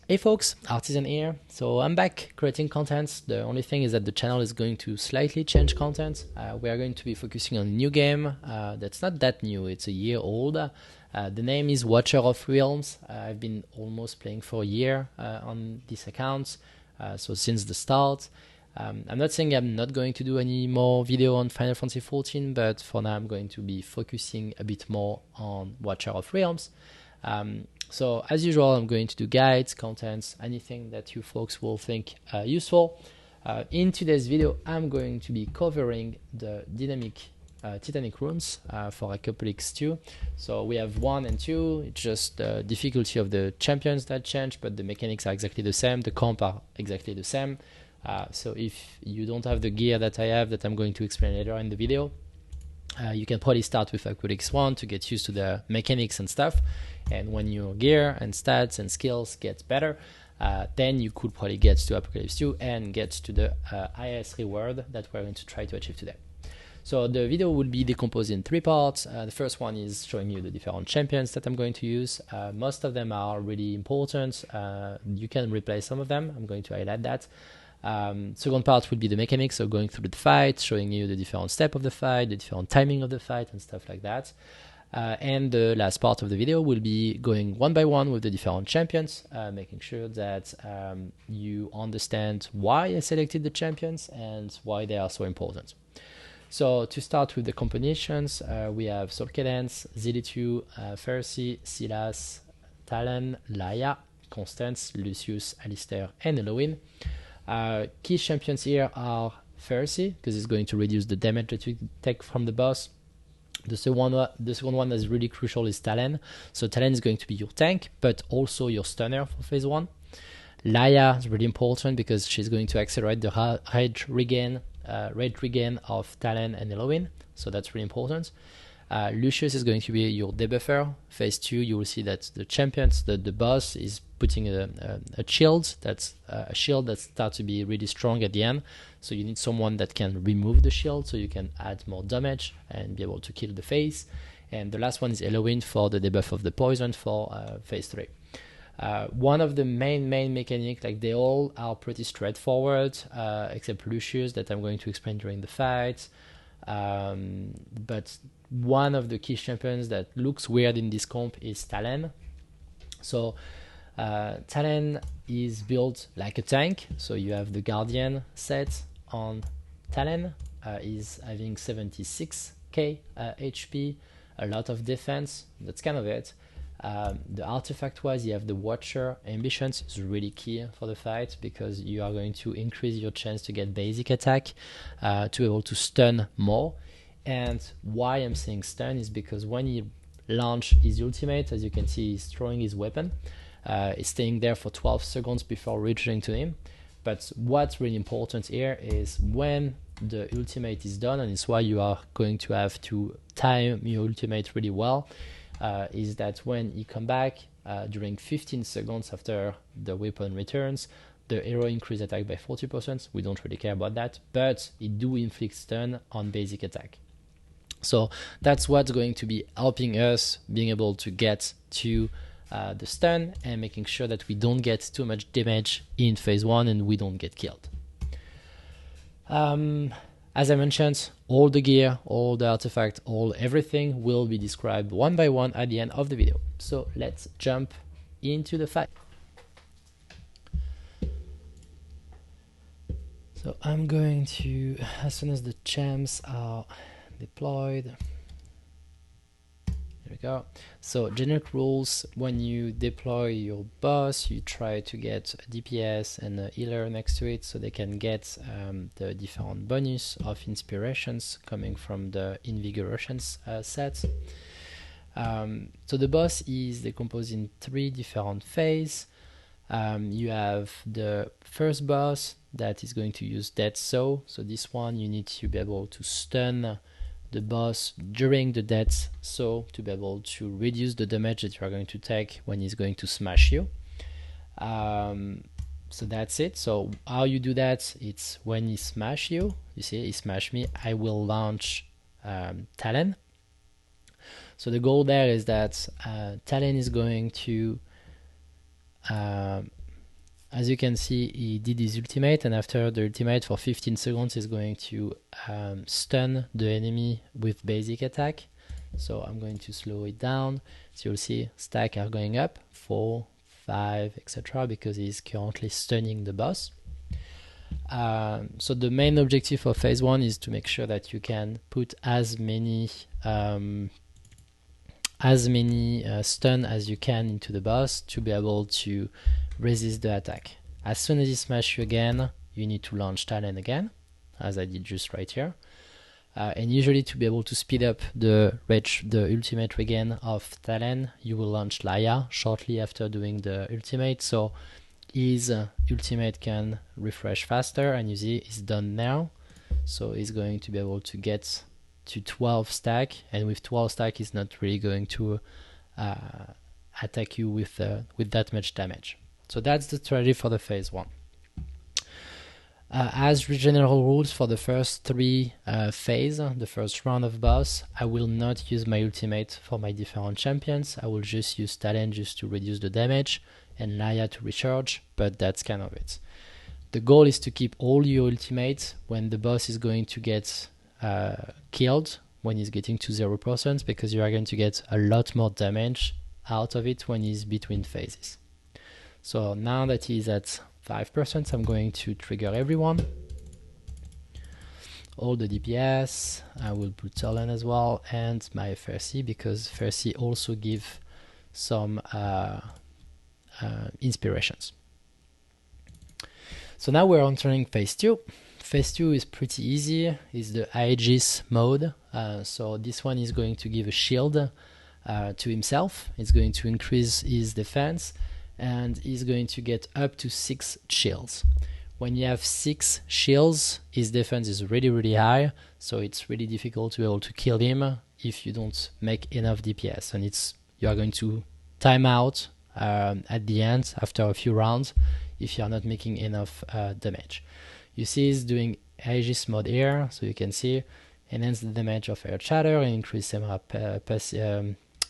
Hey folks, Artysan here. So I'm back creating content. The only thing is that the channel is going to slightly change content. We are going to be focusing on a new game that's not that new, it's a year old. The name is Watcher of Realms. I've been almost playing for a year on this account, so since the start. I'm not saying I'm not going to do any more video on Final Fantasy XIV, but for now I'm going to be focusing a bit more on Watcher of Realms. So as usual, I'm going to do guides, contents, anything that you folks will think useful. In today's video, I'm going to be covering the dynamic Titanic runes for Acapulix 2. So we have 1 and 2, it's just the difficulty of the champions that change, but the mechanics are exactly the same, the comp are exactly the same. So if you don't have the gear that I have that I'm going to explain later in the video, you can probably start with Acapulix 1 to get used to the mechanics and stuff. And when your gear and stats and skills get better, then you could probably get to Apocalypse 2 and get to the highest reward that we're going to try to achieve today. So the video will be decomposed in 3 parts. The first one is showing you the different champions that I'm going to use. Most of them are really important. You can replace some of them. I'm going to highlight that. Second part will be the mechanics, so going through the fight, showing you the different steps of the fight, the different timing of the fight and stuff like that. And the last part of the video will be going one by one with the different champions, making sure that you understand why I selected the champions and why they are so important. So to start with the combinations, we have Solkedance, Zilitu, Ferssi, Silas, Thallen, Laia, Constance, Lucius, Alistair, and Elowyn. Key champions here are Ferssi, because it's going to reduce the damage that you take from the boss. The second one that's really crucial is Thallen. So Thallen is going to be your tank, but also your stunner for phase 1. Laia is really important because she's going to accelerate the rage regain of Thallen and Elowyn. So that's really important. Lucius is going to be your debuffer. Phase 2, you will see that the champions, the boss is putting a shield that starts to be really strong at the end. So you need someone that can remove the shield so you can add more damage and be able to kill the phase. And the last one is Elowyn for the debuff of the poison for phase 3. One of the main mechanics, like they all are pretty straightforward, except Lucius that I'm going to explain during the fight. But one of the key champions that looks weird in this comp is Thallen. So Thallen is built like a tank, so you have the Guardian set on Thallen, is having 76k HP, a lot of defense, that's kind of it. The artifact wise, you have the Watcher ambitions, is really key for the fight because you are going to increase your chance to get basic attack, to be able to stun more. And why I'm saying stun is because when he launches his ultimate, as you can see, he's throwing his weapon. It's staying there for 12 seconds before returning to him. But what's really important here is when the ultimate is done, and it's why you are going to have to time your ultimate really well, is that when he come back during 15 seconds after the weapon returns, the hero increase attack by 40%. We don't really care about that, but it do inflict stun on basic attack. So that's what's going to be helping us being able to get to the stun and making sure that we don't get too much damage in phase 1 and we don't get killed. As I mentioned, all the gear, all the artifact, everything will be described one by one at the end of the video. So let's jump into the fight. So I'm going to, as soon as the champs are deployed, there we go. So generic rules: when you deploy your boss, you try to get a DPS and a healer next to it so they can get the different bonus of inspirations coming from the invigorations set. So the boss is decomposed in 3 different phases. You have the first boss that is going to use Dead Sow. So this one you need to be able to stun the boss during the Dead Sow to be able to reduce the damage that you are going to take when he's going to smash you. So that's it. So how you do that, it's when he smash you, you see he smash me, I will launch Thallen. So the goal there is that Thallen is going to As you can see, he did his ultimate, and after the ultimate for 15 seconds he's going to stun the enemy with basic attack. So I'm going to slow it down. So you'll see stack are going up, 4, 5, etc. because he's currently stunning the boss. So the main objective of phase 1 is to make sure that you can put as many stun as you can into the boss to be able to resist the attack. As soon as he smashes you again, you need to launch Thallen again, as I did just right here. And usually to be able to speed up the ultimate regain of Thallen, you will launch Laya shortly after doing the ultimate, so his ultimate can refresh faster, and you see it's done now. So he's going to be able to get to 12 stack, and with 12 stack he's not really going to attack you with that much damage. So that's the strategy for the phase 1. As general rules for the first 3 phase, the first round of boss, I will not use my ultimate for my different champions. I will just use Thallen just to reduce the damage and Laya to recharge, but that's kind of it. The goal is to keep all your ultimates when the boss is going to get killed, when he's getting to 0%, because you are going to get a lot more damage out of it when he's between phases. So now that he's at 5%, I'm going to trigger everyone. All the DPS, I will put Thallen as well, and my Ferssi, because Ferssi also give some inspirations. So now we're entering phase 2. Phase 2 is pretty easy. It's the Aegis mode. So this one is going to give a shield to himself. It's going to increase his defense, and he's going to get up to 6 shields. When you have 6 shields, his defense is really, really high, so it's really difficult to be able to kill him if you don't make enough DPS, and you are going to time out at the end after a few rounds if you are not making enough damage. You see he's doing Aegis mode here, so you can see enhance the damage of air chatter and increase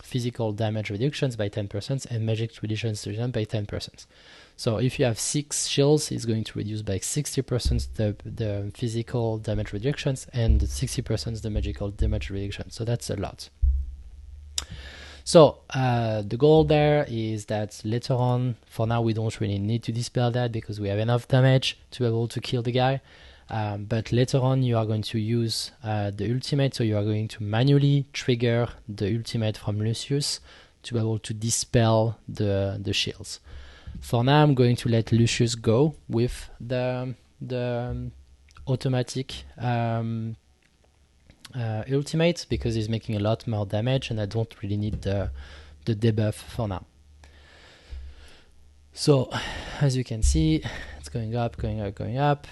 physical damage reductions by 10% and magic reductions by 10%. So if you have 6 shields, it's going to reduce by 60% the physical damage reductions and 60% the magical damage reduction. So that's a lot. So the goal there is that later on, for now we don't really need to dispel that because we have enough damage to be able to kill the guy. But later on you are going to use the ultimate, so you are going to manually trigger the ultimate from Lucius to be able to dispel the shields. For now I'm going to let Lucius go with the automatic ultimate because he's making a lot more damage and I don't really need the debuff for now. So as you can see, it's going up, going up, going up.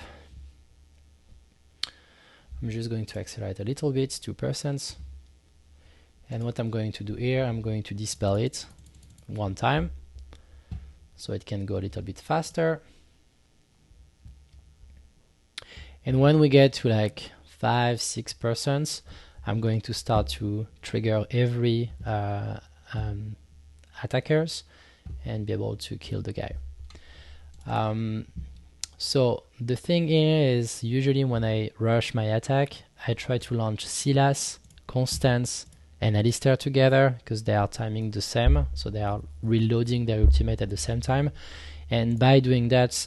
I'm just going to accelerate a little bit, 2%. And what I'm going to do here, I'm going to dispel it one time so it can go a little bit faster. And when we get to like 5-6%, I'm going to start to trigger every attackers and be able to kill the guy. So the thing here is usually when I rush my attack, I try to launch Silas, Constance, and Alistair together because they are timing the same, so they are reloading their ultimate at the same time. And by doing that,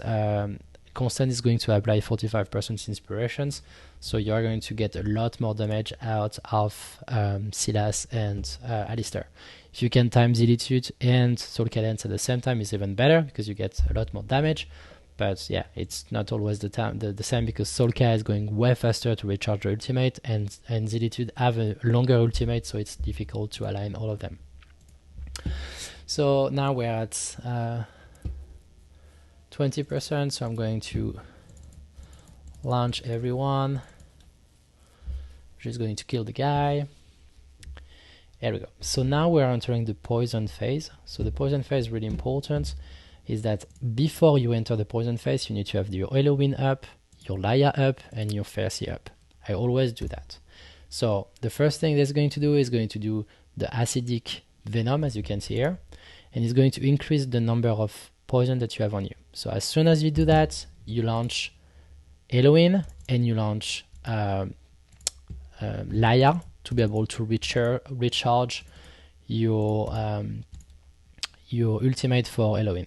Constance is going to apply 45% inspirations, so you are going to get a lot more damage out of Silas and Alistair. If you can time Zilitude and Soul Cadence at the same time, it's even better because you get a lot more damage. But yeah, it's not always the same because Soul Cadence is going way faster to recharge the ultimate, and Zilitude have a longer ultimate, so it's difficult to align all of them. So now we're at 20%, so I'm going to launch everyone. Just going to kill the guy. There we go. So now we're entering the poison phase. So the poison phase is really important, is that before you enter the poison phase, you need to have your Elowyn up, your Laya up, and your Ferssi up. I always do that. So the first thing that's going to do is going to do the acidic venom, as you can see here, and it's going to increase the number of poison that you have on you. So as soon as you do that, you launch Elowyn and you launch Laia to be able to recharge your ultimate for Elowyn.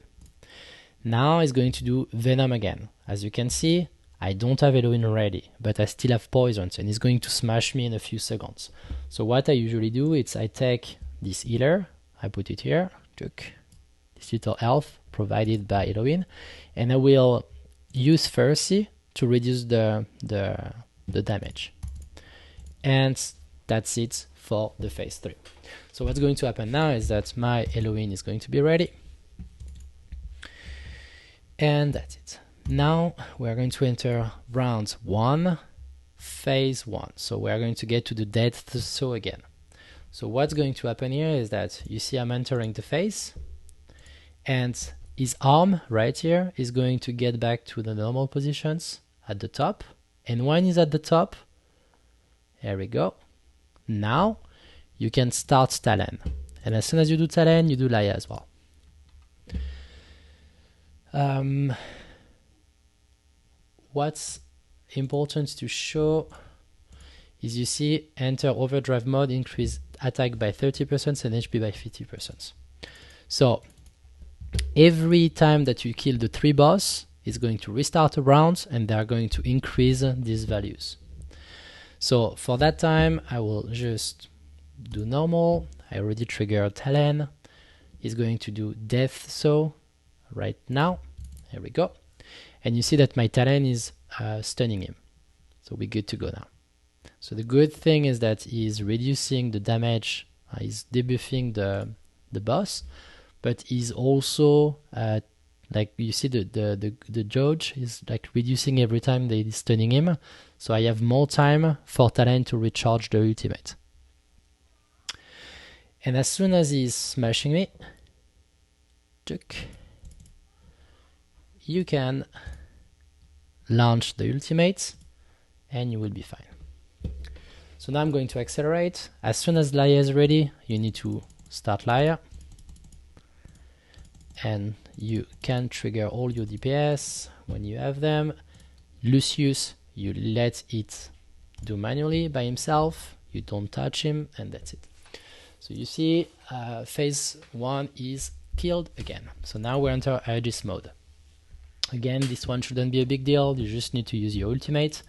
Now it's going to do Venom again. As you can see, I don't have Elowyn ready, but I still have poisons, and it's going to smash me in a few seconds. So what I usually do is I take this healer, I put it here, this little health provided by Elowyn, and I will use Ferssi to reduce the damage. And that's it for the phase 3. So what's going to happen now is that my Elowyn is going to be ready. And that's it. Now we're going to enter round 1, phase 1. So we're going to get to the death saw again. So what's going to happen here is that you see I'm entering the phase, and his arm right here is going to get back to the normal positions at the top. And when he's at the top, here we go. Now you can start Thallen. And as soon as you do Thallen, you do Laia as well. What's important to show is you see enter overdrive mode, increase attack by 30% and HP by 50%. So every time that you kill the 3 boss, it's going to restart a round and they are going to increase these values. So for that time, I will just do normal. I already triggered Thallen. He's going to do death saw right now. Here we go. And you see that my Thallen is stunning him. So we're good to go now. So the good thing is that he's reducing the damage, he's debuffing the boss, but he's also like you see the judge is like reducing every time they're stunning him. So I have more time for Thallen to recharge the ultimate. And as soon as he's smashing me, you can launch the ultimate and you will be fine. So now I'm going to accelerate. As soon as Laia is ready, you need to start Laia. And you can trigger all your DPS when you have them. Lucius, you let it do manually by himself. You don't touch him, and that's it. So you see, phase 1 is killed again. So now we enter Artysan mode. Again, this one shouldn't be a big deal. You just need to use your ultimate.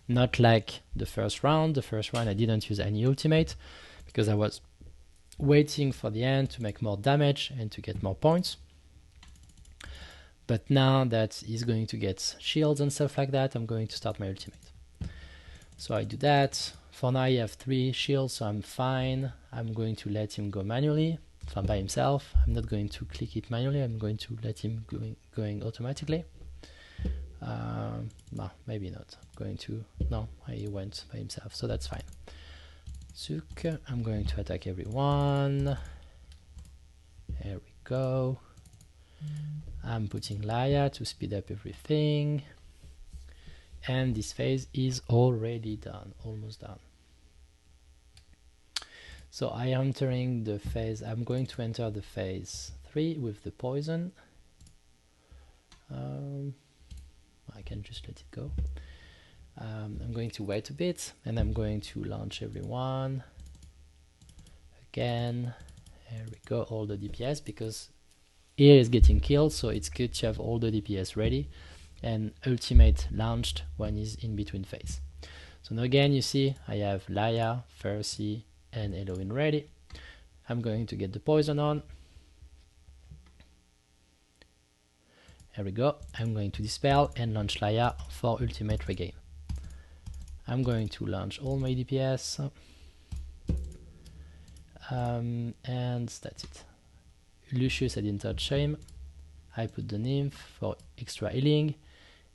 Not like the first round. The first round I didn't use any ultimate because I was waiting for the end to make more damage and to get more points. But now that he's going to get shields and stuff like that, I'm going to start my ultimate. So I do that. For now, I have 3 shields, so I'm fine. I'm going to let him go manually. If I'm by himself, I'm not going to click it manually. I'm going to let him going automatically. No, maybe not. I'm going to... No, he went by himself, so that's fine. Zuk, I'm going to attack everyone. There we go. I'm putting Laia to speed up everything. And this phase is already done, almost done. So I am entering the phase, I'm going to enter the phase 3 with the poison. I can just let it go. I'm going to wait a bit and I'm going to launch everyone. Again, there we go, all the DPS, because here is getting killed, so it's good to have all the DPS ready and ultimate launched when he's in between phase. So now again you see I have Laia, Ferssi and Elowyn ready. I'm going to get the poison on. There we go. I'm going to dispel and launch Laia for ultimate regain. I'm going to launch all my DPS and that's it. Lucius I didn't touch him. I put the nymph for extra healing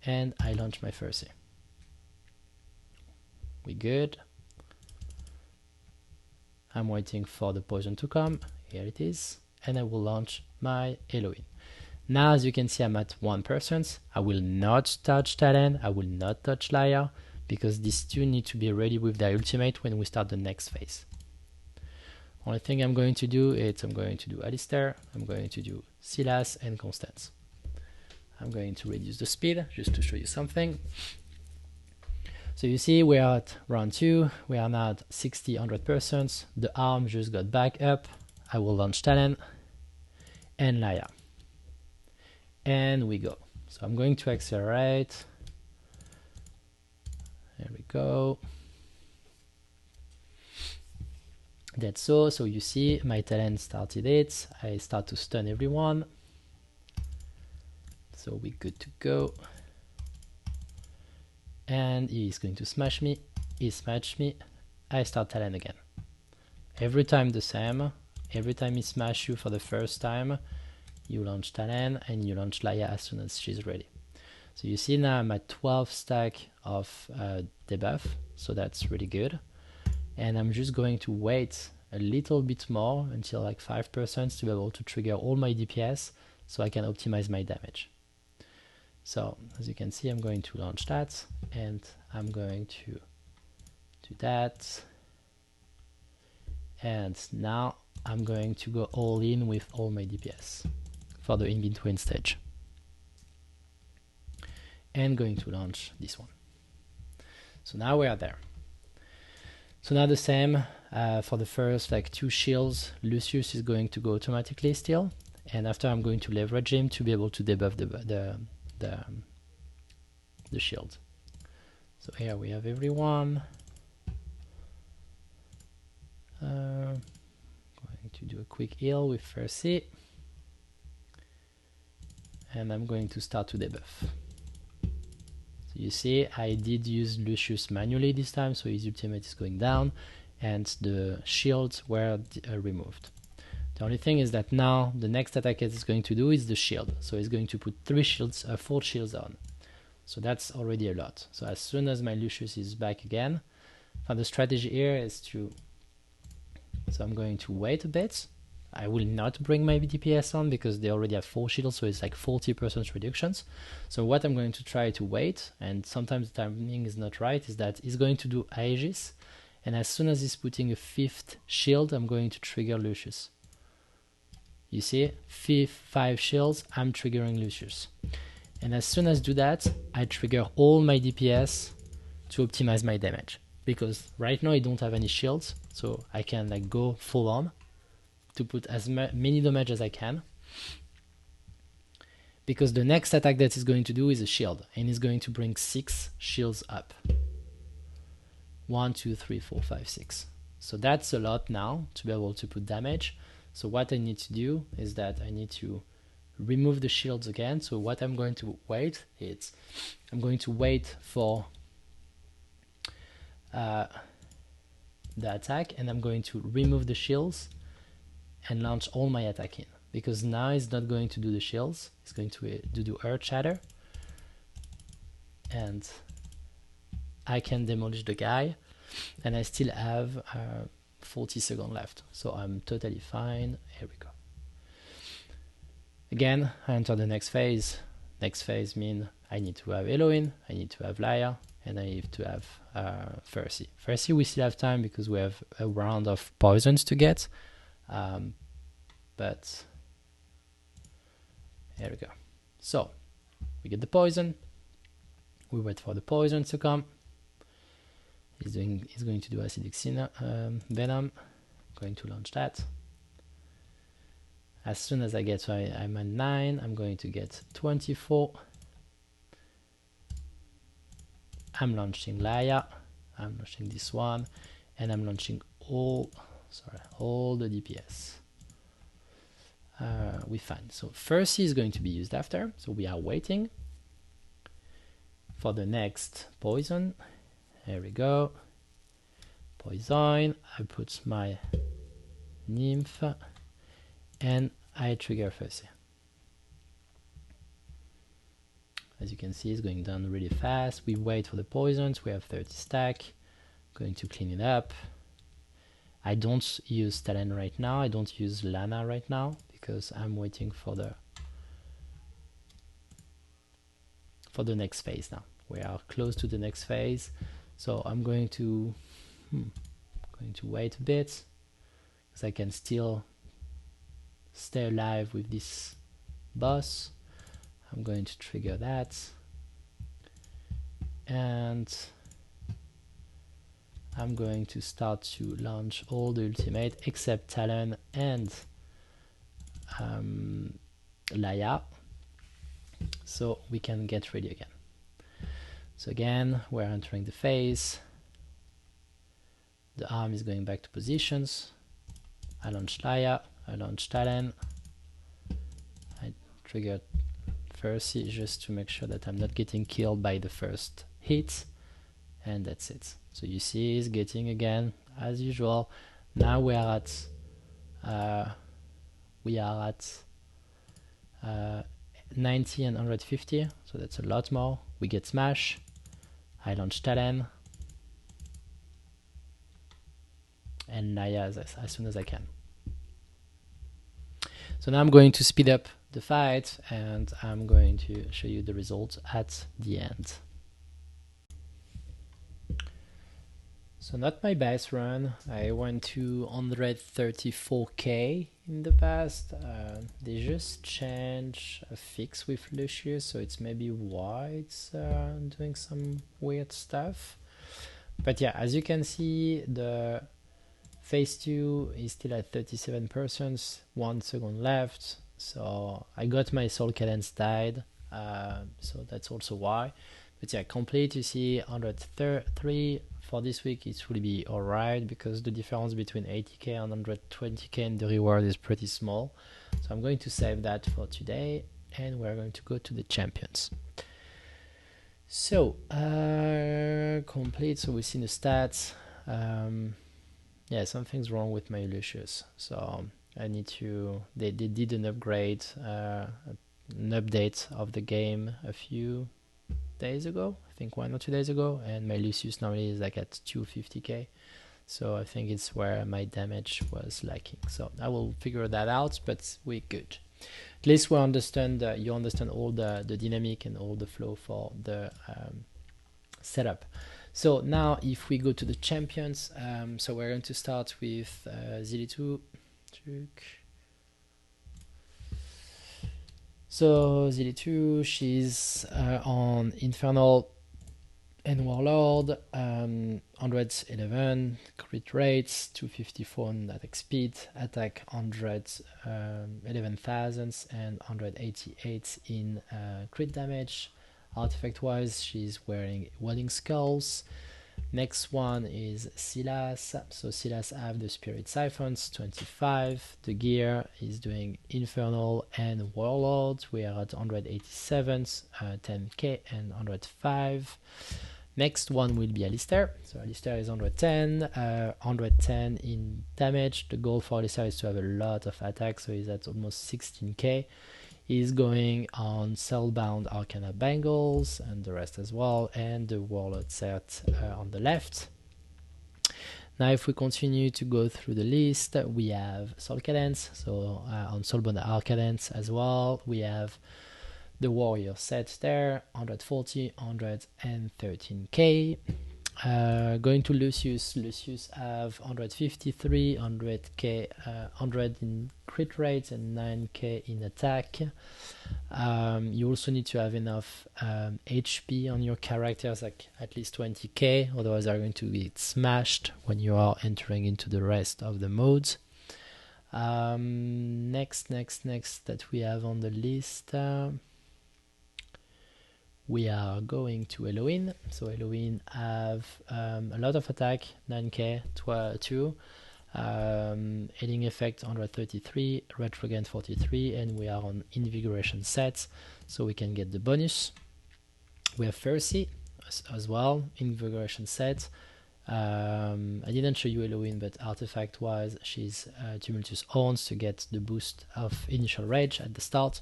and I launch my Ferssi. We good. I'm waiting for the poison to come. Here it is. And I will launch my Elowyn. Now as you can see I'm at 1%. I will not touch Thallen. I will not touch Laia because these two need to be ready with their ultimate when we start the next phase. Only thing I'm going to do is I'm going to do Alistair, I'm going to do Silas and Constance. I'm going to reduce the speed just to show you something. So you see we are at round 2, we are now at 100%. The arm just got back up. I will launch Thallen and Laia. And we go. So I'm going to accelerate. There we go. That's so you see my Thallen started it. I start to stun everyone. So we're good to go. And he's going to smash me. He smashed me. I start Thallen again. Every time the same. Every time he smashes you for the first time, you launch Thallen and you launch Laia as soon as she's ready. So you see now I'm at 12 stack of debuff, so that's really good. And I'm just going to wait a little bit more until like 5% to be able to trigger all my DPS so I can optimize my damage. So as you can see, I'm going to launch that and I'm going to do that. And now I'm going to go all in with all my DPS for the in-between stage. And going to launch this one. So now we are there. So now the same for the first like 2 shields, Lucius is going to go automatically still, and after I'm going to leverage him to be able to debuff the shield. So here we have everyone. Going to do a quick heal with Ferssi, and I'm going to start to debuff. So you see I did use Lucius manually this time, so his ultimate is going down and the shields were removed. The only thing is that now the next attack it is going to do is the shield, so it's going to put 4 shields on. So that's already a lot. So as soon as my Lucius is back again, the strategy here is to, so I'm going to wait a bit. I will not bring my DPS on because they already have 4 shields, so it's like 40% reductions. So what I'm going to try to wait, and sometimes the timing is not right, is that he's going to do Aegis, and as soon as he's putting a 5th shield, I'm going to trigger Lucius. You see, 5 shields, I'm triggering Lucius. And as soon as I do that, I trigger all my DPS to optimize my damage. Because right now I don't have any shields, so I can like go full on to put as many damage as I can. Because the next attack that he's going to do is a shield, and he's going to bring 6 shields up. 1, 2, 3, 4, 5, 6. So that's a lot now to be able to put damage. So what I need to do is that I need to remove the shields again. So what I'm going to wait is I'm going to wait for the attack, and I'm going to remove the shields and launch all my attack in, because now he's not going to do the shields, he's going to do Earth Shatter, and I can demolish the guy, and I still have 40 seconds left, so I'm totally fine. Here we go. Again, I enter the next phase. Next phase means I need to have Elowyn, I need to have Laia, and I need to have Ferssi. Ferssi we still have time because we have a round of poisons to get. But here we go. So we get the poison. We wait for the poison to come. He's going to do acidic venom. I'm going to launch that. As soon as I get, so I'm at 9. I'm going to get 24. I'm launching Laia. I'm launching this one, and I'm launching all the DPS. We find. So Ferssi is going to be used after. So we are waiting for the next poison. Here we go. Poison. I put my nymph and I trigger Ferssi. As you can see, it's going down really fast. We wait for the poisons. We have 30 stack. Going to clean it up. I don't use Thallen right now. I don't use Lana right now because I'm waiting for the next phase now. We are close to the next phase, so I'm going to wait a bit because I can still stay alive with this boss. I'm going to trigger that, and I'm going to start to launch all the ultimate except Thallen and Laia, so we can get ready again. So again, we're entering the phase. The arm is going back to positions. I launch Laia, I launch Thallen. I trigger Ferssi just to make sure that I'm not getting killed by the first hit, and that's it. So you see he's getting again as usual. Now we are at 90 and 150, so that's a lot more. We get smash. I launch Thallen and Naya as soon as I can. So now I'm going to speed up the fight and I'm going to show you the results at the end. So not my best run. I went to 134k in the past. They just changed a fix with Lucius, so it's maybe why it's doing some weird stuff. But yeah, as you can see, the phase 2 is still at 37%, 1 second left. So I got my soul cadence died, so that's also why. But yeah, complete, you see 103 for this week. It will be alright because the difference between 80k and 120k in the reward is pretty small. So I'm going to save that for today and we're going to go to the champions. So complete, so we see the stats. Yeah, something's wrong with my Lucius, so I need to, they did an upgrade, an update of the game a few days ago, I think 1 or 2 days ago, and my Lucius normally is like at 250k, so I think it's where my damage was lacking. So I will figure that out, but we're good. At least we understand, you understand all the dynamic and all the flow for the setup. So now if we go to the champions, so we're going to start with Zilitu. So Zilitu, she's on Infernal and Warlord, 111 crit rates, 254 on attack speed, attack 111,000 and 188 in crit damage. Artifact wise, she's wearing Wedding Skulls. Next one is Silas. So Silas have the Spirit Siphons, 25. The gear is doing Infernal and Warlord. We are at 187, 10k and 105. Next one will be Alistair. So Alistair is 110, 110 in damage. The goal for Alistair is to have a lot of attack, so he's at almost 16k. He's going on Cellbound Arcana Bangles and the rest as well, and the Warlord set on the left. Now if we continue to go through the list, we have Soul Cadence, so on Soulbound Arcadence as well, we have the Warrior set there, 140, 113k. Going to Lucius, Lucius have 153, 100k, 100 in crit rate and 9k in attack. You also need to have enough HP on your characters, like at least 20k, otherwise they're going to get smashed when you are entering into the rest of the modes. Next that we have on the list, we are going to Elowyn. So Elowyn have a lot of attack, 9k, 2, healing effect 133, retrograde 43, and we are on invigoration sets, so we can get the bonus. We have Ferssi as well, invigoration set. I didn't show you Elowyn, but artifact wise, she's Tumultuous Horns to get the boost of initial rage at the start.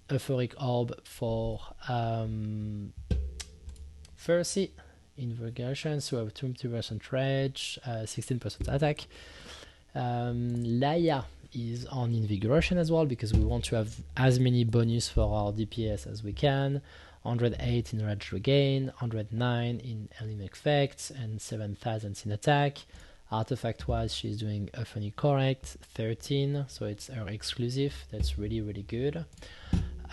Euphoric Orb for Ferssi, Invigoration, so we have 20% rage, 16% attack. Laia is on Invigoration as well, because we want to have as many bonus for our DPS as we can. 108 in rage regain, 109 in healing effects, and 7000 in attack. Artifact wise, she's doing funny correct 13, so it's her exclusive. That's really, really good.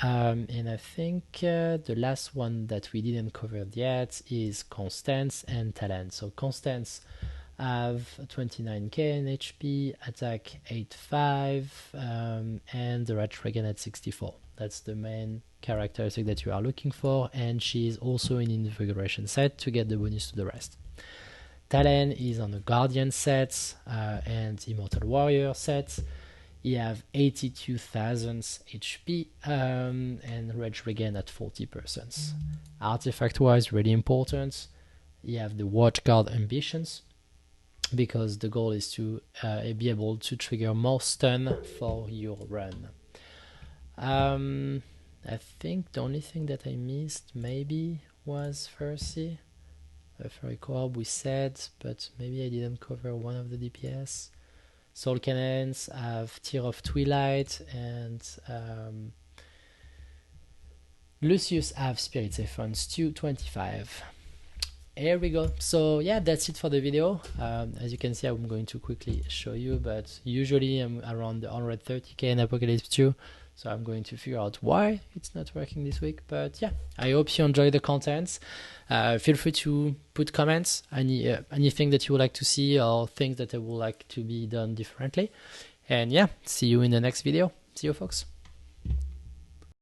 And I think the last one that we didn't cover yet is Constance and Thallen. So Constance have 29k in HP, attack 85, and the Rat Dragon at 64. That's the main characteristic that you are looking for, and she is also in Invigoration set to get the bonus to the rest. Thallen is on the Guardian set and Immortal Warrior set. You have 82,000 HP and Rage Regain at 40%. Artifact wise, really important. You have the Watchguard Ambitions, because the goal is to be able to trigger more stun for your run. I think the only thing that I missed maybe was Ferssi. Fairy Corp we said, but maybe I didn't cover one of the DPS. Soul Cannons have Tear of Twilight, and Lucius have Spirit Siphons 225. Here we go. So yeah, that's it for the video. As you can see, I'm going to quickly show you, but usually I'm around the 130k in Apocalypse 2, so I'm going to figure out why it's not working this week. But yeah, I hope you enjoy the contents. Feel free to put comments, anything that you would like to see or things that I would like to be done differently. And yeah, see you in the next video. See you, folks.